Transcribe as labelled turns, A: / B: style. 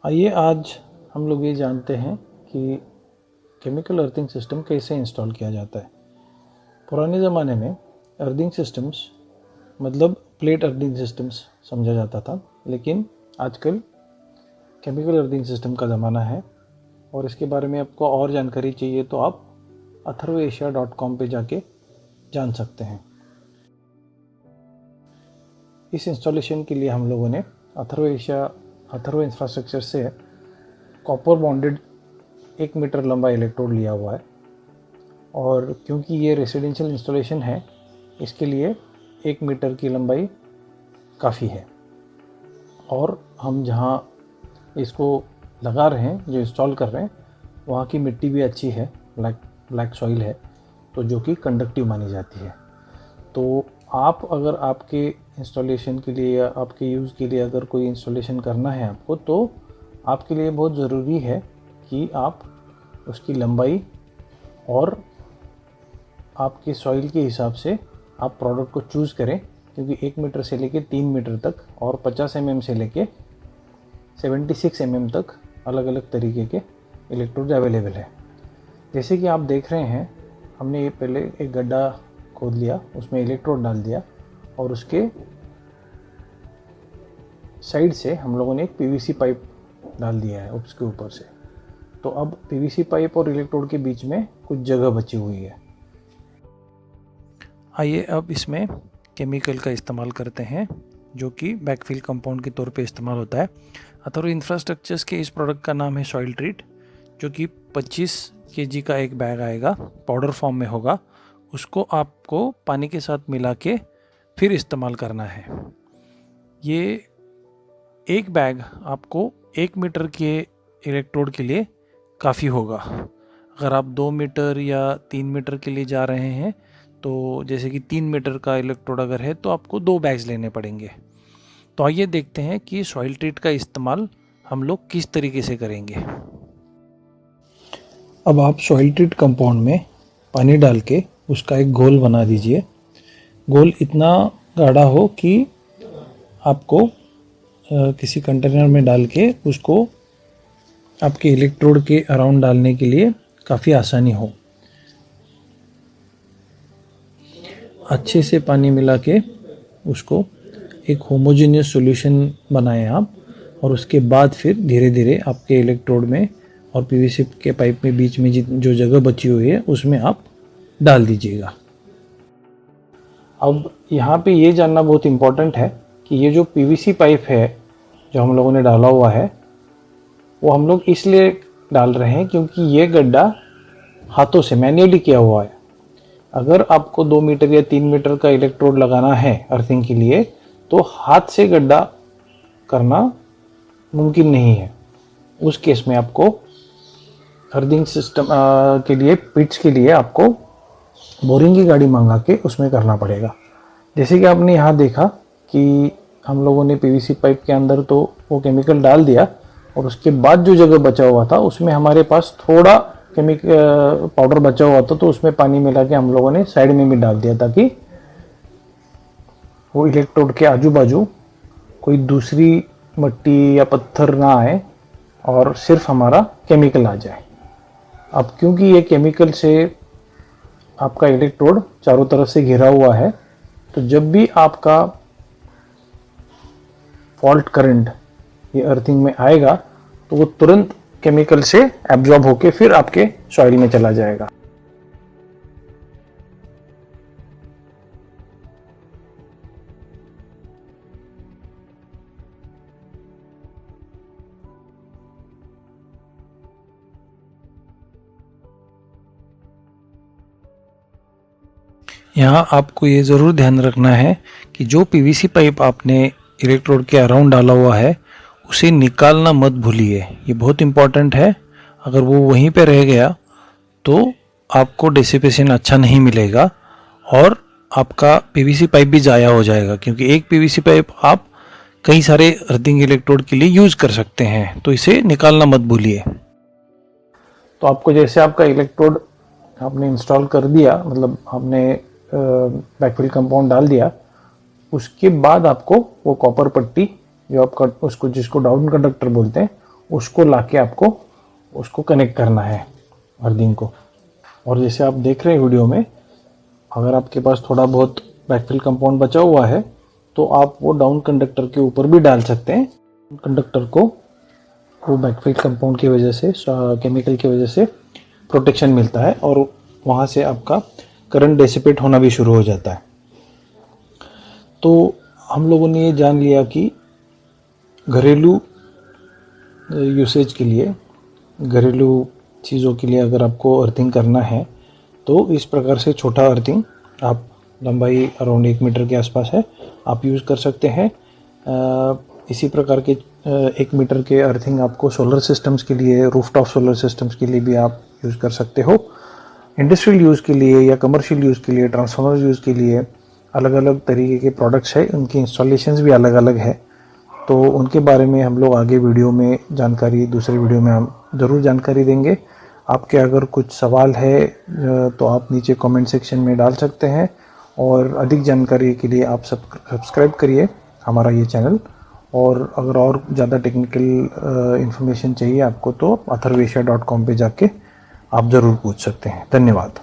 A: आइए आज हम लोग ये जानते हैं कि केमिकल अर्थिंग सिस्टम कैसे इंस्टॉल किया जाता है। पुराने ज़माने में अर्थिंग सिस्टम्स मतलब प्लेट अर्थिंग सिस्टम्स समझा जाता था, लेकिन आजकल केमिकल अर्थिंग सिस्टम का ज़माना है और इसके बारे में आपको और जानकारी चाहिए तो आप atharvasia.com पे जाके जान सकते हैं। इस इंस्टॉलेशन के लिए हम लोगों ने अथर्व इंफ्रास्ट्रक्चर से कॉपर बॉन्डेड 1 मीटर लंबा इलेक्ट्रोड लिया हुआ है और क्योंकि ये रेसिडेंशियल इंस्टॉलेशन है इसके लिए 1 मीटर की लंबाई काफ़ी है। और हम जहाँ इसको लगा रहे हैं, जो इंस्टॉल कर रहे हैं, वहाँ की मिट्टी भी अच्छी है, ब्लैक सॉइल है, तो जो कि कंडक्टिव मानी जाती है। तो आप अगर आपके इंस्टॉलेशन के लिए या आपके यूज़ के लिए अगर कोई इंस्टॉलेशन करना है आपको, तो आपके लिए बहुत ज़रूरी है कि आप उसकी लंबाई और आपके सॉइल के हिसाब से आप प्रोडक्ट को चूज़ करें, क्योंकि 1 मीटर से लेके 3 मीटर तक और 50 mm से लेके 76 mm तक अलग अलग तरीके के इलेक्ट्रोड अवेलेबल है। जैसे कि आप देख रहे हैं, हमने ये पहले एक गड्ढा खोद लिया, उसमें इलेक्ट्रोड डाल दिया और उसके साइड से हम लोगों ने एक पीवीसी पाइप डाल दिया है उसके ऊपर से। तो अब पीवीसी पाइप और इलेक्ट्रोड के बीच में कुछ जगह बची हुई है। आइए अब इसमें केमिकल का इस्तेमाल करते हैं, जो कि बैकफिल कंपाउंड के तौर पे इस्तेमाल होता है। अथर्व इंफ्रास्ट्रक्चर्स के इस प्रोडक्ट का नाम है सॉइल ट्रीट, जो कि 25 kg का एक बैग आएगा, पाउडर फॉर्म में होगा। उसको आपको पानी के साथ मिला के फिर इस्तेमाल करना है। ये एक बैग आपको 1 मीटर के इलेक्ट्रोड के लिए काफ़ी होगा। अगर आप 2 मीटर या 3 मीटर के लिए जा रहे हैं, तो जैसे कि 3 मीटर का इलेक्ट्रोड अगर है तो आपको 2 बैग्स लेने पड़ेंगे। तो आइए देखते हैं कि सॉइल ट्रीट का इस्तेमाल हम लोग किस तरीके से करेंगे। अब आप सॉइल ट्रीट कंपाउंड में पानी डाल के उसका एक घोल बना दीजिए। घोल इतना गाढ़ा हो कि आपको किसी कंटेनर में डाल के उसको आपके इलेक्ट्रोड के अराउंड डालने के लिए काफ़ी आसानी हो। अच्छे से पानी मिला के उसको एक होमोजेनियस सॉल्यूशन बनाएं आप, और उसके बाद फिर धीरे धीरे आपके इलेक्ट्रोड में और पीवीसी के पाइप में बीच में जो जगह बची हुई है उसमें आप डाल दीजिएगा। अब यहाँ पे ये जानना बहुत इम्पोर्टेंट है कि ये जो पीवीसी पाइप है जो हम लोगों ने डाला हुआ है, वो हम लोग इसलिए डाल रहे हैं क्योंकि ये गड्ढा हाथों से मैन्युअली किया हुआ है। अगर आपको 2 मीटर या 3 मीटर का इलेक्ट्रोड लगाना है अर्थिंग के लिए, तो हाथ से गड्ढा करना मुमकिन नहीं है। उस केस में आपको अर्थिंग सिस्टम के लिए, पिट्स के लिए आपको बोरिंग की गाड़ी मंगा के उसमें करना पड़ेगा। जैसे कि आपने यहाँ देखा कि हम लोगों ने पीवीसी पाइप के अंदर तो वो केमिकल डाल दिया और उसके बाद जो जगह बचा हुआ था उसमें हमारे पास थोड़ा केमिकल पाउडर बचा हुआ था, तो उसमें पानी मिला के हम लोगों ने साइड में भी डाल दिया ताकि वो इलेक्ट्रोड के आजू बाजू कोई दूसरी मिट्टी या पत्थर ना आए और सिर्फ हमारा केमिकल आ जाए। अब क्योंकि ये केमिकल से आपका इलेक्ट्रोड चारों तरफ से घिरा हुआ है, तो जब भी आपका फॉल्ट करंट ये अर्थिंग में आएगा तो वो तुरंत केमिकल से एब्जॉर्ब होके फिर आपके सॉइल में चला जाएगा। यहाँ आपको ये ज़रूर ध्यान रखना है कि जो पीवीसी पाइप आपने इलेक्ट्रोड के अराउंड डाला हुआ है उसे निकालना मत भूलिए। ये बहुत इम्पॉर्टेंट है। अगर वो वहीं पे रह गया तो आपको डिसिपेशन अच्छा नहीं मिलेगा और आपका पीवीसी पाइप भी ज़ाया हो जाएगा, क्योंकि एक पीवीसी पाइप आप कई सारे अर्थिंग इलेक्ट्रोड के लिए यूज़ कर सकते हैं। तो इसे निकालना मत भूलिए। तो आपको जैसे आपका इलेक्ट्रोड आपने इंस्टॉल कर दिया, मतलब आपने बैकफिल कंपाउंड डाल दिया, उसके बाद आपको वो कॉपर पट्टी जो आपका उसको जिसको डाउन कंडक्टर बोलते हैं उसको लाके आपको उसको कनेक्ट करना है अर्थिंग को। और जैसे आप देख रहे हैं वीडियो में, अगर आपके पास थोड़ा बहुत बैकफिल कंपाउंड बचा हुआ है तो आप वो डाउन कंडक्टर के ऊपर भी डाल सकते हैं। कंडक्टर को वो बैकफिल कंपाउंड की वजह से, केमिकल की वजह से प्रोटेक्शन मिलता है और वहाँ से आपका करंट डिसिपेट होना भी शुरू हो जाता है। तो हम लोगों ने ये जान लिया कि घरेलू यूसेज के लिए, घरेलू चीज़ों के लिए अगर आपको अर्थिंग करना है तो इस प्रकार से छोटा अर्थिंग, आप लंबाई अराउंड 1 मीटर के आसपास है, आप यूज़ कर सकते हैं। इसी प्रकार के 1 मीटर के अर्थिंग आपको सोलर सिस्टम्स के लिए, रूफटॉप सोलर सिस्टम्स के लिए भी आप यूज़ कर सकते हो। इंडस्ट्रियल यूज़ के लिए या कमर्शियल यूज़ के लिए, ट्रांसफार्मर यूज़ के लिए अलग अलग तरीके के प्रोडक्ट्स है, उनकी इंस्टॉलेशंस भी अलग अलग है। तो उनके बारे में हम लोग आगे वीडियो में जानकारी, दूसरे वीडियो में हम ज़रूर जानकारी देंगे। आपके अगर कुछ सवाल है तो आप नीचे कमेंट सेक्शन में डाल सकते हैं, और अधिक जानकारी के लिए आप सब्सक्राइब करिए हमारा ये चैनल। और अगर और ज़्यादा टेक्निकल इन्फॉर्मेशन चाहिए आपको तो अथर्वेशिया.com पे जाके आप ज़रूर पूछ सकते हैं। धन्यवाद।